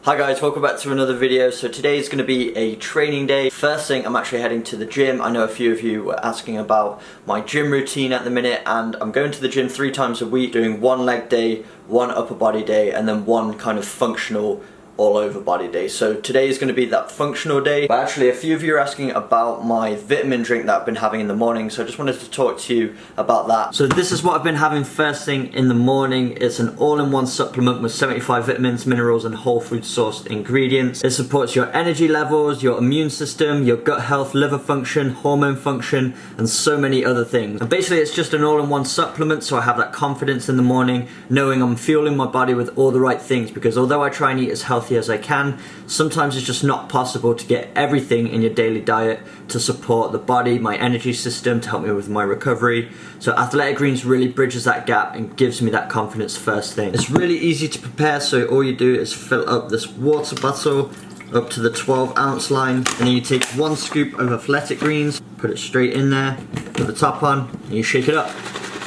Hi guys, welcome back to another video. So today is going to be a training day. First thing, I'm actually heading to the gym. I know a few of you were asking about my gym routine at the minute, and I'm going to the gym 3 times a week, doing one leg day, one upper body day, and then one kind of functional all over body day. So today is going to be that functional day. But actually a few of you are asking about my vitamin drink that I've been having in the morning, so I just wanted to talk to you about that. So this is what I've been having first thing in the morning. It's an all-in-one supplement with 75 vitamins, minerals and whole food sourced ingredients. It supports your energy levels, your immune system, your gut health, liver function, hormone function, and so many other things. And basically it's just an all-in-one supplement, so I have that confidence in the morning knowing I'm fueling my body with all the right things, because although I try and eat as healthy as I can, sometimes it's just not possible to get everything in your daily diet to support the body, my energy system, to help me with my recovery. So Athletic Greens really bridges that gap and gives me that confidence first thing. It's really easy to prepare, so all you do is fill up this water bottle up to the 12-ounce line, and then you take 1 scoop of Athletic Greens, put it straight in there, put the top on, and you shake it up.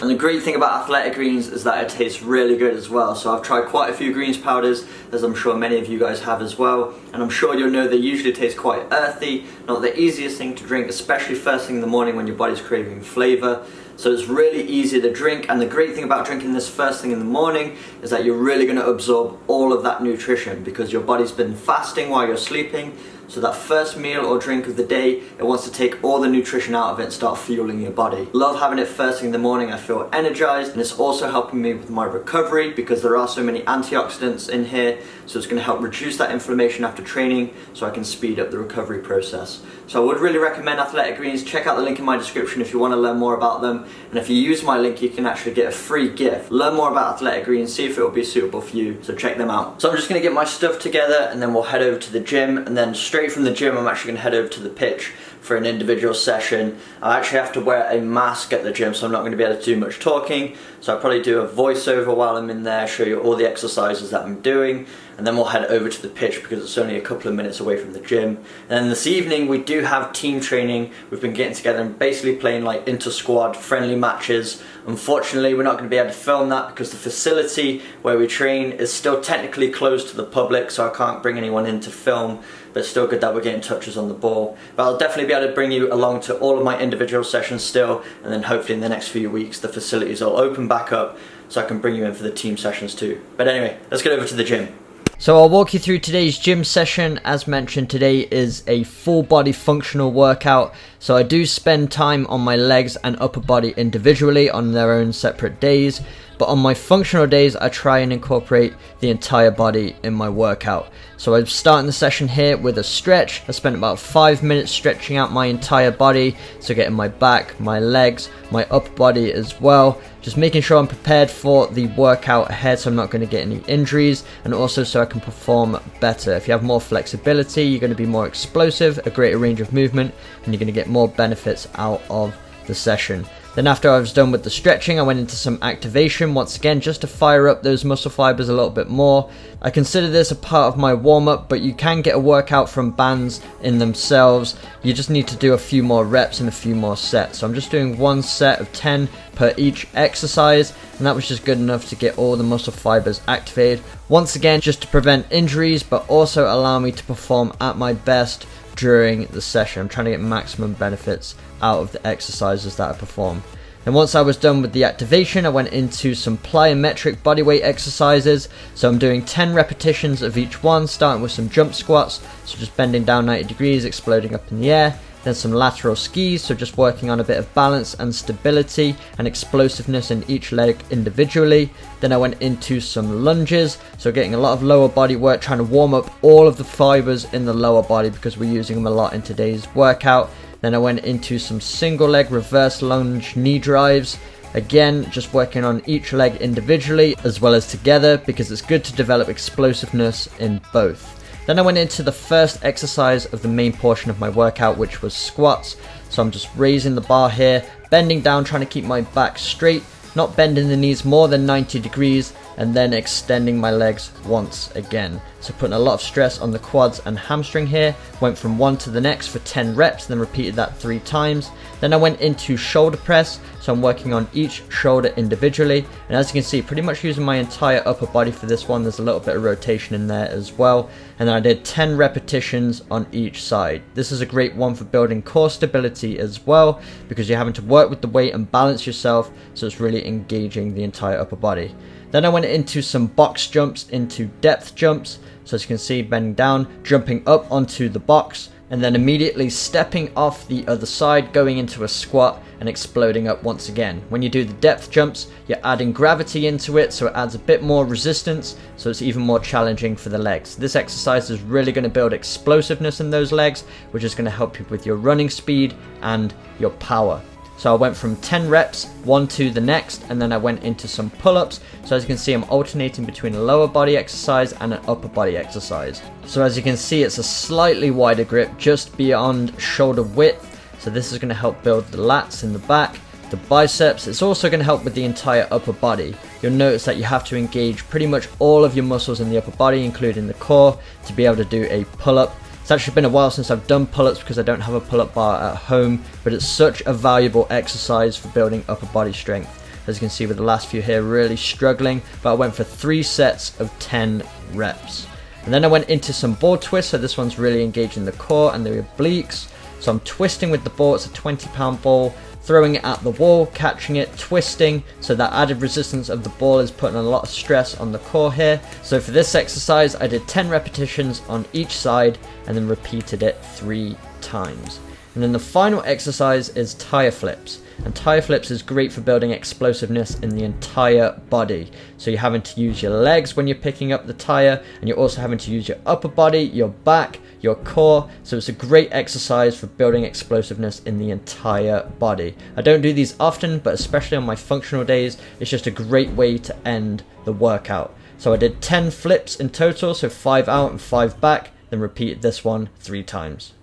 And the great thing about Athletic Greens is that it tastes really good as well. So I've tried quite a few greens powders, as I'm sure many of you guys have as well. And I'm sure you'll know they usually taste quite earthy, not the easiest thing to drink, especially first thing in the morning when your body's craving flavour. So it's really easy to drink, and the great thing about drinking this first thing in the morning is that you're really going to absorb all of that nutrition, because your body's been fasting while you're sleeping. So that first meal or drink of the day, it wants to take all the nutrition out of it and start fueling your body. Love having it first thing in the morning. I feel energized, and it's also helping me with my recovery because there are so many antioxidants in here. So it's going to help reduce that inflammation after training, so I can speed up the recovery process. So I would really recommend Athletic Greens. Check out the link in my description if you want to learn more about them. And if you use my link, you can actually get a free gift. Learn more about Athletic Greens, see if it will be suitable for you. So check them out. So I'm just going to get my stuff together, and then we'll head over to the gym, and then straight from the gym I'm actually going to head over to the pitch for an individual session. I actually have to wear a mask at the gym, so I'm not going to be able to do much talking, so I'll probably do a voiceover while I'm in there, show you all the exercises that I'm doing, and then we'll head over to the pitch because it's only a couple of minutes away from the gym. And then this evening we do have team training. We've been getting together and basically playing like inter-squad friendly matches. Unfortunately we're not going to be able to film that because the facility where we train is still technically closed to the public, so I can't bring anyone in to film, but it's still good that we're getting touches on the ball. But I'll definitely be able to bring you along to all of my individual sessions still, and then hopefully in the next few weeks the facilities will open back up so I can bring you in for the team sessions too. But anyway, let's get over to the gym. So I'll walk you through today's gym session. As mentioned, today is a full body functional workout. So I do spend time on my legs and upper body individually on their own separate days. But on my functional days, I try and incorporate the entire body in my workout. So I'm starting the session here with a stretch. I spent about 5 minutes stretching out my entire body. So getting my back, my legs, my upper body as well. Just making sure I'm prepared for the workout ahead, so I'm not going to get any injuries, and also so I can perform better. If you have more flexibility, you're going to be more explosive, a greater range of movement, and you're going to get more benefits out of the session. Then after I was done with the stretching, I went into some activation once again just to fire up those muscle fibers a little bit more. I consider this a part of my warm-up, but you can get a workout from bands in themselves. You just need to do a few more reps and a few more sets. So I'm just doing 1 set of 10 per each exercise, and that was just good enough to get all the muscle fibers activated. Once again, just to prevent injuries, but also allow me to perform at my best during the session. I'm trying to get maximum benefits out of the exercises that I perform. And once I was done with the activation, I went into some plyometric bodyweight exercises. So I'm doing 10 repetitions of each one, starting with some jump squats, so just bending down 90 degrees, exploding up in the air. Then some lateral skis, so just working on a bit of balance and stability and explosiveness in each leg individually. Then I went into some lunges, so getting a lot of lower body work, trying to warm up all of the fibers in the lower body because we're using them a lot in today's workout. Then I went into some single leg reverse lunge knee drives. Again, just working on each leg individually as well as together, because it's good to develop explosiveness in both. Then I went into the first exercise of the main portion of my workout, which was squats. So I'm just raising the bar here, bending down, trying to keep my back straight, not bending the knees more than 90 degrees, and then extending my legs once again. So putting a lot of stress on the quads and hamstring here. Went from one to the next for 10 reps, then repeated that 3 times. Then I went into shoulder press, so I'm working on each shoulder individually, and as you can see, pretty much using my entire upper body for this one. There's a little bit of rotation in there as well. And then I did 10 repetitions on each side. This is a great one for building core stability as well, because you're having to work with the weight and balance yourself, so it's really engaging the entire upper body. Then I went into some box jumps into depth jumps. So as you can see, bending down, jumping up onto the box, and then immediately stepping off the other side, going into a squat and exploding up once again. When you do the depth jumps, you're adding gravity into it, so it adds a bit more resistance, so it's even more challenging for the legs. This exercise is really going to build explosiveness in those legs, which is going to help you with your running speed and your power. So I went from 10 reps, one to the next, and then I went into some pull-ups. So as you can see, I'm alternating between a lower body exercise and an upper body exercise. So as you can see, it's a slightly wider grip, just beyond shoulder width. So this is going to help build the lats in the back, the biceps. It's also going to help with the entire upper body. You'll notice that you have to engage pretty much all of your muscles in the upper body, including the core, to be able to do a pull-up. It's actually been a while since I've done pull-ups because I don't have a pull-up bar at home, but it's such a valuable exercise for building upper body strength. As you can see with the last few here, really struggling, but I went for 3 sets of 10 reps. And then I went into some ball twists, so this one's really engaging the core and the obliques. So I'm twisting with the ball, it's a 20-pound ball, throwing it at the wall, catching it, twisting, so that added resistance of the ball is putting a lot of stress on the core here. So for this exercise, I did 10 repetitions on each side and then repeated it 3 times. And then the final exercise is tire flips. And tire flips is great for building explosiveness in the entire body. So you're having to use your legs when you're picking up the tire, and you're also having to use your upper body, your back, your core. So it's a great exercise for building explosiveness in the entire body. I don't do these often, but especially on my functional days, it's just a great way to end the workout. So I did 10 flips in total, so 5 out and 5 back, then repeated this one 3 times.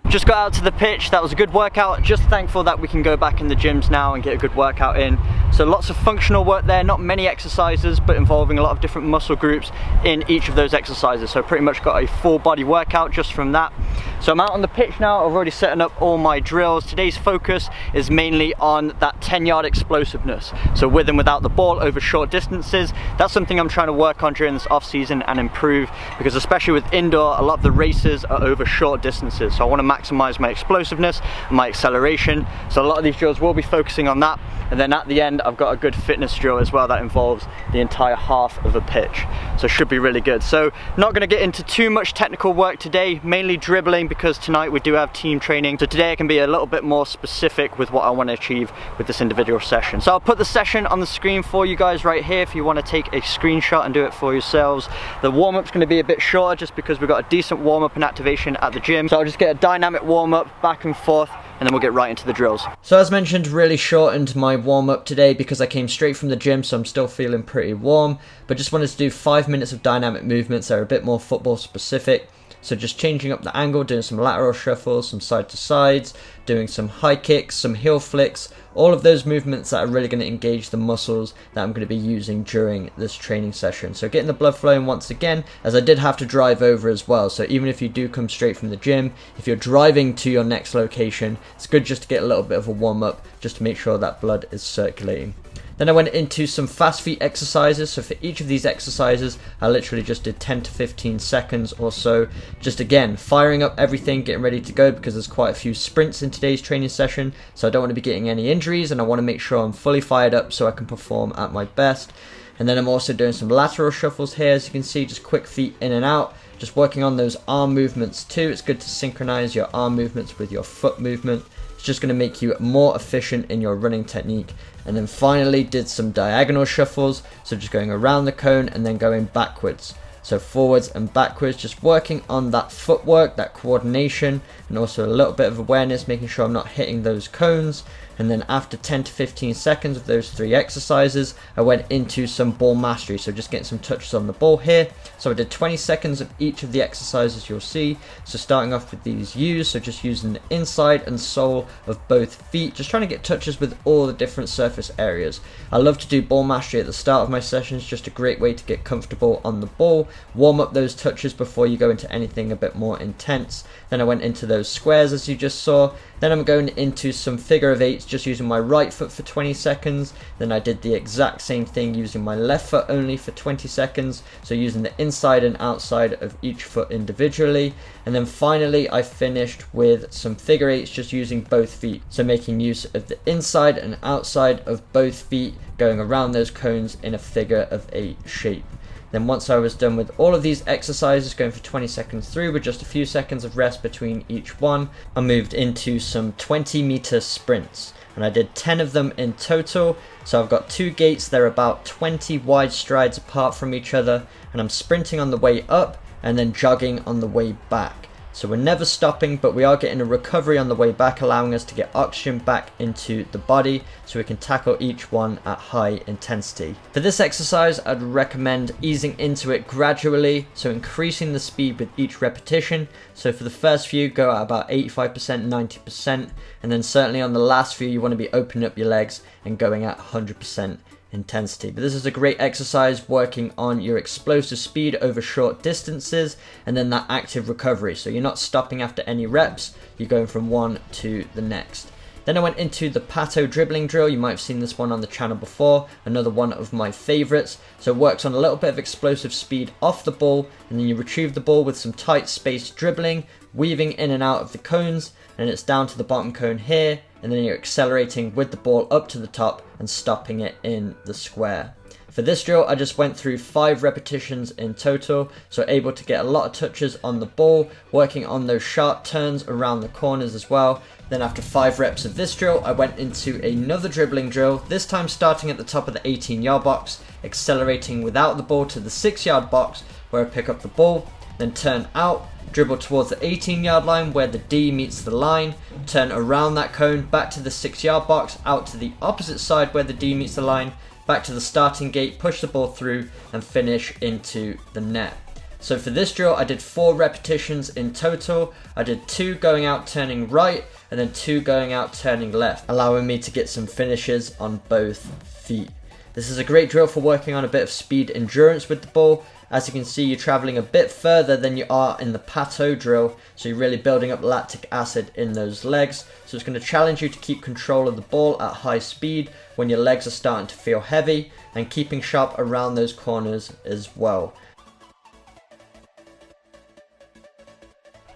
Just got out to the pitch, that was a good workout. Just thankful that we can go back in the gyms now and get a good workout in. So lots of functional work there, not many exercises, but involving a lot of different muscle groups in each of those exercises. So pretty much got a full body workout just from that. So I'm out on the pitch now, I've already setting up all my drills. Today's focus is mainly on that 10-yard explosiveness. So with and without the ball over short distances. That's something I'm trying to work on during this off season and improve, because especially with indoor, a lot of the races are over short distances. So I want to maximize my explosiveness and my acceleration. So a lot of these drills will be focusing on that. And then at the end, I've got a good fitness drill as well that involves the entire half of a pitch. So it should be really good. So not going to get into too much technical work today, mainly dribbling, because tonight we do have team training. So today I can be a little bit more specific with what I want to achieve with this individual session. So I'll put the session on the screen for you guys right here if you want to take a screenshot and do it for yourselves. The warm-up's going to be a bit shorter just because we've got a decent warm-up and activation at the gym. So I'll just get a dynamic warm-up back and forth, and then we'll get right into the drills. So as mentioned, really shortened my warm-up today because I came straight from the gym, so I'm still feeling pretty warm, but just wanted to do 5 minutes of dynamic movements that are a bit more football specific. So just changing up the angle, doing some lateral shuffles, some side to sides, doing some high kicks, some heel flicks, all of those movements that are really going to engage the muscles that I'm going to be using during this training session. So getting the blood flowing once again, as I did have to drive over as well. So even if you do come straight from the gym, if you're driving to your next location, it's good just to get a little bit of a warm up, just to make sure that blood is circulating. Then I went into some fast feet exercises. So for each of these exercises, I literally just did 10 to 15 seconds or so. Just again, firing up everything, getting ready to go, because there's quite a few sprints in today's training session. So I don't want to be getting any injuries, and I want to make sure I'm fully fired up so I can perform at my best. And then I'm also doing some lateral shuffles here, as you can see, just quick feet in and out. Just working on those arm movements too. It's good to synchronize your arm movements with your foot movement. It's just going to make you more efficient in your running technique. And then finally did some diagonal shuffles, so just going around the cone and then going backwards. So forwards and backwards, just working on that footwork, that coordination, and also a little bit of awareness, making sure I'm not hitting those cones. And then after 10 to 15 seconds of those 3 exercises, I went into some ball mastery, so just getting some touches on the ball here. So I did 20 seconds of each of the exercises you'll see. So starting off with these U's, so just using the inside and sole of both feet, just trying to get touches with all the different surface areas. I love to do ball mastery at the start of my sessions, just a great way to get comfortable on the ball, warm up those touches before you go into anything a bit more intense. Then I went into those squares as you just saw. Then I'm going into some figure of 8s, just using my right foot for 20 seconds. Then I did the exact same thing using my left foot only for 20 seconds. So using the inside and outside of each foot individually. And then finally I finished with some figure 8s, just using both feet. So making use of the inside and outside of both feet, going around those cones in a figure of 8 shape. Then once I was done with all of these exercises, going for 20 seconds through with just a few seconds of rest between each one, I moved into some 20-meter sprints. And I did 10 of them in total. So I've got 2 gates, they're about 20 wide strides apart from each other. And I'm sprinting on the way up and then jogging on the way back. So we're never stopping, but we are getting a recovery on the way back, allowing us to get oxygen back into the body so we can tackle each one at high intensity. For this exercise, I'd recommend easing into it gradually, so increasing the speed with each repetition. So for the first few, go at about 85%, 90%, and then certainly on the last few, you want to be opening up your legs and going at 100% intensity. But this is a great exercise working on your explosive speed over short distances and then that active recovery. So you're not stopping after any reps, you're going from one to the next. Then I went into the PATO dribbling drill. You might have seen this one on the channel before, another one of my favorites. So it works on a little bit of explosive speed off the ball, and then you retrieve the ball with some tight spaced dribbling, weaving in and out of the cones, and it's down to the bottom cone here, and then you're accelerating with the ball up to the top and stopping it in the square. For this drill, I just went through 5 repetitions in total, so able to get a lot of touches on the ball, working on those sharp turns around the corners as well. Then after 5 reps of this drill, I went into another dribbling drill, this time starting at the top of the 18-yard box, accelerating without the ball to the 6-yard box, where I pick up the ball, then turn out, dribble towards the 18-yard line where the D meets the line, turn around that cone, back to the 6-yard box, out to the opposite side where the D meets the line, back to the starting gate, push the ball through and finish into the net. So for this drill, I did 4 repetitions in total. I did 2 going out turning right and then 2 going out turning left, allowing me to get some finishes on both feet. This is a great drill for working on a bit of speed endurance with the ball. As you can see, you're traveling a bit further than you are in the PATO drill, so you're really building up lactic acid in those legs. So it's going to challenge you to keep control of the ball at high speed when your legs are starting to feel heavy, and keeping sharp around those corners as well.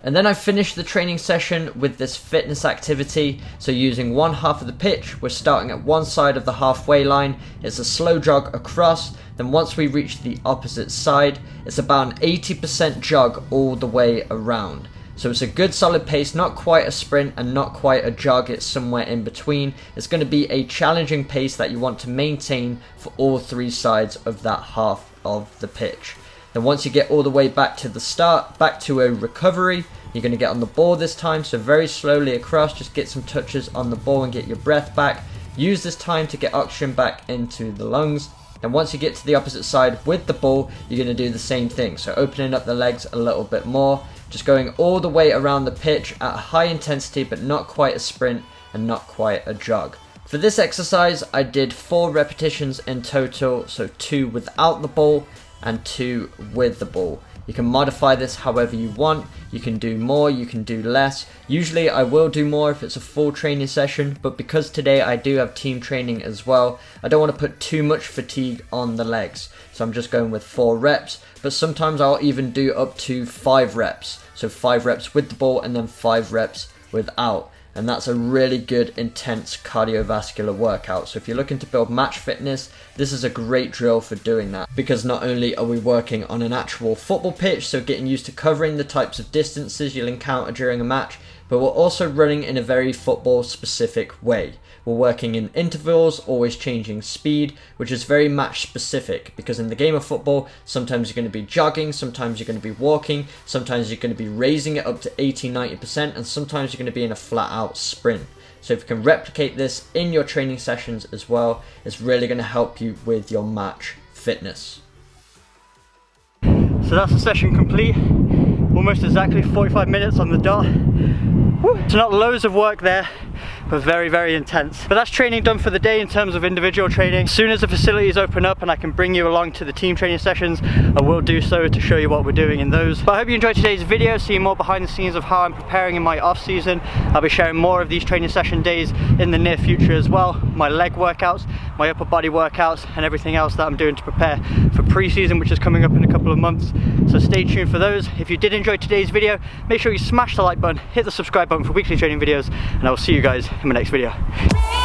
And then I finished the training session with this fitness activity. So using one half of the pitch, we're starting at one side of the halfway line. It's a slow jog across. Then once we reach the opposite side, it's about an 80% jog all the way around. So it's a good solid pace, not quite a sprint and not quite a jog, it's somewhere in between. It's going to be a challenging pace that you want to maintain for all 3 sides of that half of the pitch. Then once you get all the way back to the start, back to a recovery, you're going to get on the ball this time, so very slowly across, just get some touches on the ball and get your breath back. Use this time to get oxygen back into the lungs. And once you get to the opposite side with the ball, you're going to do the same thing. So opening up the legs a little bit more, just going all the way around the pitch at a high intensity, but not quite a sprint and not quite a jog. For this exercise, I did 4 repetitions in total, so 2 without the ball and 2 with the ball. You can modify this however you want. You can do more, you can do less. Usually I will do more if it's a full training session, but because today I do have team training as well, I don't want to put too much fatigue on the legs. So I'm just going with 4 reps, but sometimes I'll even do up to 5 reps. So 5 reps with the ball and then 5 reps without. And that's a really good intense cardiovascular workout. So if you're looking to build match fitness, this is a great drill for doing that, because not only are we working on an actual football pitch, so getting used to covering the types of distances you'll encounter during a match, but we're also running in a very football specific way. We're working in intervals, always changing speed, which is very match specific, because in the game of football, sometimes you're going to be jogging, sometimes you're going to be walking, sometimes you're going to be raising it up to 80-90%, and sometimes you're going to be in a flat out sprint. So if you can replicate this in your training sessions as well, it's really going to help you with your match fitness. So that's the session complete. Almost exactly 45 minutes on the dot. Woo. So not loads of work there, but very, very intense. But that's training done for the day in terms of individual training. As soon as the facilities open up and I can bring you along to the team training sessions, I will do so to show you what we're doing in those. But I hope you enjoyed today's video, seeing more behind the scenes of how I'm preparing in my off season. I'll be sharing more of these training session days in the near future as well. My leg workouts, my upper body workouts, and everything else that I'm doing to prepare for pre-season, which is coming up in a couple of months. So stay tuned for those. If you did enjoy today's video, make sure you smash the like button, hit the subscribe button for weekly training videos, and I will see you guys in my next video.